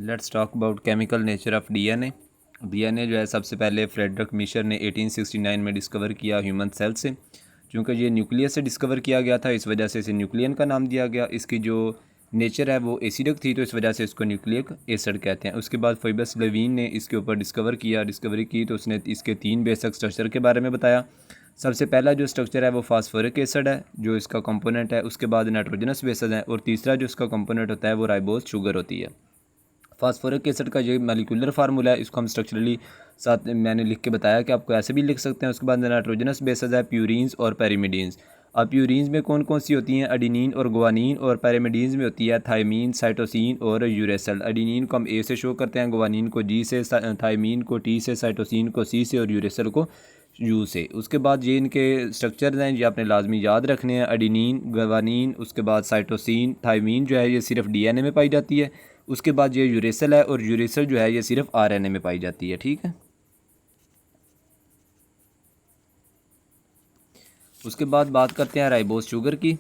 Let's talk about chemical nature of DNA. DNA जो है सबसे पहले फ्रेडरिक मिशर ने 1869 में डिस्कवर किया ह्यूमन सेल से। चूँकि ये न्यूक्लियस से डिस्कवर किया गया था, इस वजह से इसे न्यूक्लियन का नाम दिया गया। इसकी जो नेचर है वो एसिडिक थी, तो इस वजह से इसको न्यूक्लिक एसिड कहते हैं। उसके बाद फेबस लेविन ने इसके ऊपर डिस्कवरी की, तो उसने इसके 3 बेसिक स्ट्रक्चर के बारे में बताया। सबसे पहला जो स्ट्रक्चर है वो फास्फोरिक एसिड है, जो इसका कंपोनेंट है। उसके बाद नाइट्रोजनस बेसिस है, और तीसरा जो इसका कंपोनेंट होता है वो राइबोज शुगर होती है। फास्फोरिक एसिड का जो मॉलिक्यूलर फार्मूला है, इसको हम स्ट्रक्चरली साथ मैंने लिख के बताया कि आपको ऐसे भी लिख सकते हैं। उसके बाद नाइट्रोजनस बेसिस है प्यूरीन्स और पैरामिडीन्स। अब प्यूरीन्स में कौन कौन सी होती हैं? एडिनिन और गुआनिन। और पैरामिडीन्स में होती है थायमीन, साइटोसिन और यूरेसिल। एडिनिन को हम ए से शो करते हैं, गुआनिन को जी से, थायमीन को टी से, साइटोसिन को सी से और यूरेसिल को यू से। उसके बाद ये इनके स्ट्रक्चर हैं, ये आपने लाजमी याद रखने हैं। एडिनिन, गुआनिन, उसके बाद साइटोसिन, थायमीन जो है ये सिर्फ डीएनए में पाई जाती है। उसके बाद ये यूरेसिल है, और यूरेसिल जो है ये सिर्फ आरएनए में पाई जाती है। ठीक है। उसके बाद बात करते हैं राइबोज शुगर की।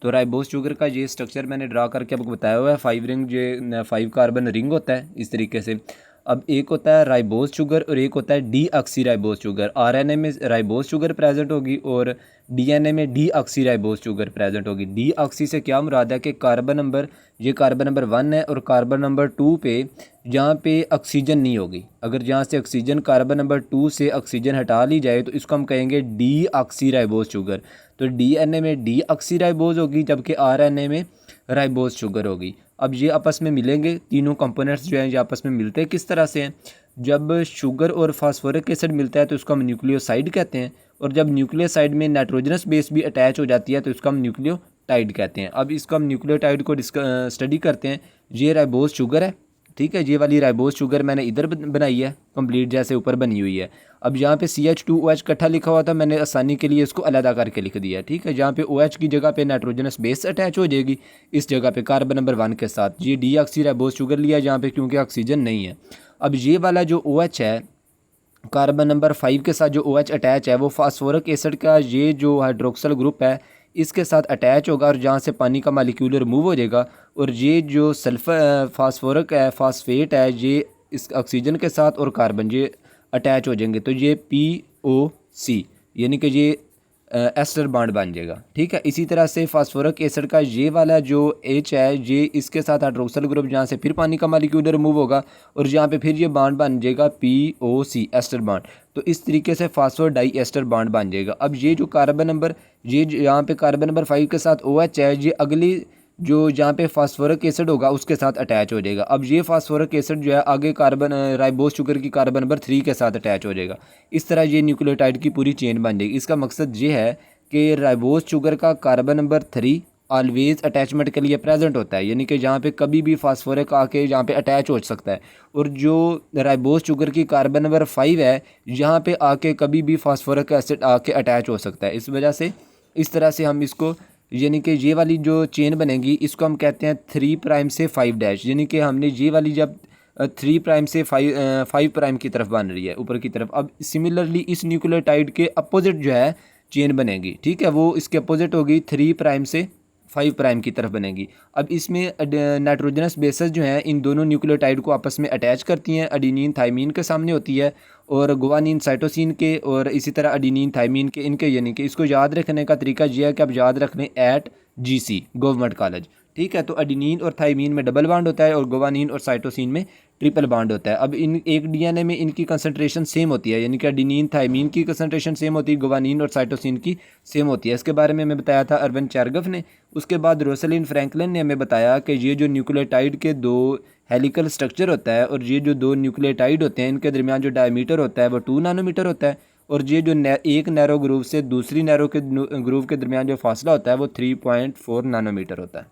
तो राइबोज शुगर का ये स्ट्रक्चर मैंने ड्रा करके आपको बताया हुआ है। 5 रिंग, जो 5 कार्बन रिंग होता है इस तरीके से। अब एक होता है राइबोज शुगर और एक होता है D oxy ribose sugar. RNA में राइबोज शुगर प्रेजेंट होगी और डीएनए में D oxy ribose sugar present होगी। डी ऑक्सी से क्या मुराद है कि कार्बन नंबर 1 है, और कार्बन नंबर 2 पे जहाँ पे ऑक्सीजन नहीं होगी, अगर जहाँ से ऑक्सीजन कार्बन नंबर 2 से ऑक्सीजन हटा ली जाए तो इसको हम कहेंगे डी ऑक्सी राइबोज शुगर। तो डीएनए में डी ऑक्सी राइबोज होगी, जबकि आरएनए में राइबोज शुगर होगी। अब ये आपस में मिलेंगे, तीनों कंपोनेंट्स जो हैं ये आपस में मिलते हैं किस तरह से हैं? जब शुगर और फास्फोरिक एसिड मिलता है तो उसको हम न्यूक्लियोसाइड कहते हैं, और जब न्यूक्लियोसाइड में नाइट्रोजनस बेस भी अटैच हो जाती है तो इसको हम न्यूक्लियोटाइड कहते हैं। अब इसको हम न्यूक्लियोटाइड को स्टडी करते हैं। ये राइबोज शुगर है, ठीक है। ये वाली राइबोज शुगर मैंने इधर बनाई है कंप्लीट, जैसे ऊपर बनी हुई है। अब यहाँ पे CH2OH इकट्ठा लिखा हुआ था, मैंने आसानी के लिए इसको अलग करके लिख दिया, ठीक है। जहाँ पे OH की जगह पे नाइट्रोजनस बेस अटैच हो जाएगी, इस जगह पे कार्बन नंबर 1 के साथ। ये डी ऑक्सी राइबोज शुगर लिया जहाँ पे, क्योंकि ऑक्सीजन नहीं है। अब ये वाला जो OH है, कार्बन नंबर 5 के साथ जो OH अटैच है, वो फास्फोरिक एसिड का ये जो हाइड्रोक्सल ग्रुप है इसके साथ अटैच होगा, और जहाँ से पानी का मालिक्यूल रिमूव हो जाएगा। और ये जो सल्फर फास्फोरिक है, फास्फेट है, ये इस ऑक्सीजन के साथ और कार्बन ये अटैच हो जाएंगे, तो ये POC यानी कि ये एस्टर बॉन्ड बन जाएगा, ठीक है। इसी तरह से फास्फोरिक एसिड का ये वाला जो H है, ये इसके साथ हाइड्रोक्सल ग्रुप, जहाँ से फिर पानी का मालिक्यूल रिमूव होगा, और यहाँ पे फिर ये बॉन्ड बन जाएगा POC एस्टर बॉन्ड। तो इस तरीके से फास्फोर डाई एस्टर बॉन्ड बन जाएगा। अब ये जो कार्बन नंबर, ये यहाँ पे कार्बन नंबर 5 के साथ OH है, ये अगली जो जहाँ पे फास्फोरिक एसिड होगा उसके साथ अटैच हो जाएगा। अब ये फास्फोरिक एसिड जो है आगे कार्बन राइबोज शुगर की कार्बन नंबर 3 के साथ अटैच हो जाएगा। इस तरह ये न्यूक्लियोटाइड की पूरी चेन बन जाएगी। इसका मकसद ये है कि राइबोज शुगर का कार्बन नंबर 3 ऑलवेज अटैचमेंट के लिए प्रेजेंट होता है, यानी कि जहाँ पे कभी भी फास्फोरिक आके यहाँ पे अटैच हो सकता है। और जो राइबोज शुगर की कार्बन नंबर 5 है, यहाँ पे आके कभी भी फास्फोरिक एसिड आके अटैच हो सकता है। इस वजह से इस तरह से हम इसको, यानी कि ये वाली जो चेन बनेगी इसको हम कहते हैं 3 प्राइम से 5 डैश, यानी कि हमने ये वाली जब 3 प्राइम से 5 प्राइम की तरफ बन रही है ऊपर की तरफ। अब सिमिलरली इस न्यूक्लियोटाइड के अपोजिट जो है चेन बनेगी, ठीक है, वो इसके अपोजिट होगी 3 प्राइम से 5 प्राइम की तरफ बनेगी। अब इसमें नाइट्रोजनस बेसेस जो हैं इन दोनों न्यूक्लियोटाइड को आपस में अटैच करती हैं। एडिनिन थायमीन के सामने होती है, और गुआनिन साइटोसिन के, और इसी तरह एडिनिन थायमीन के, इनके, यानी कि इसको याद रखने का तरीका यह है कि आप याद रख लें @GC गवर्नमेंट कॉलेज, ठीक है। तो एडिनिन और थायमीन में डबल बॉन्ड होता है, और गुआनिन और साइटोसिन में ट्रिपल बॉन्ड होता है। अब इन एक डीएनए में इनकी कंसंट्रेशन सेम होती है, यानी कि एडिनिन थायमीन की कंसंट्रेशन सेम होती है, गुआनिन और साइटोसिन की सेम होती है। इसके बारे में हमें बताया था अर्विन चेरगफ ने। उसके बाद रोसलिन फ्रैंकलिन ने हमें बताया कि ये जो न्यूक्लियोटाइड के 2 हेलिकल स्ट्रक्चर होता है, और ये जो 2 न्यूक्लियोटाइड होते हैं इनके दरमियान जो डायमीटर होता है वो 2 नैनोमीटर होता है, और ये जो एक नैरो ग्रुप से दूसरी नैरो के ग्रुप के दरमियान जो फासला होता है वो 3.4 नैनोमीटर होता है।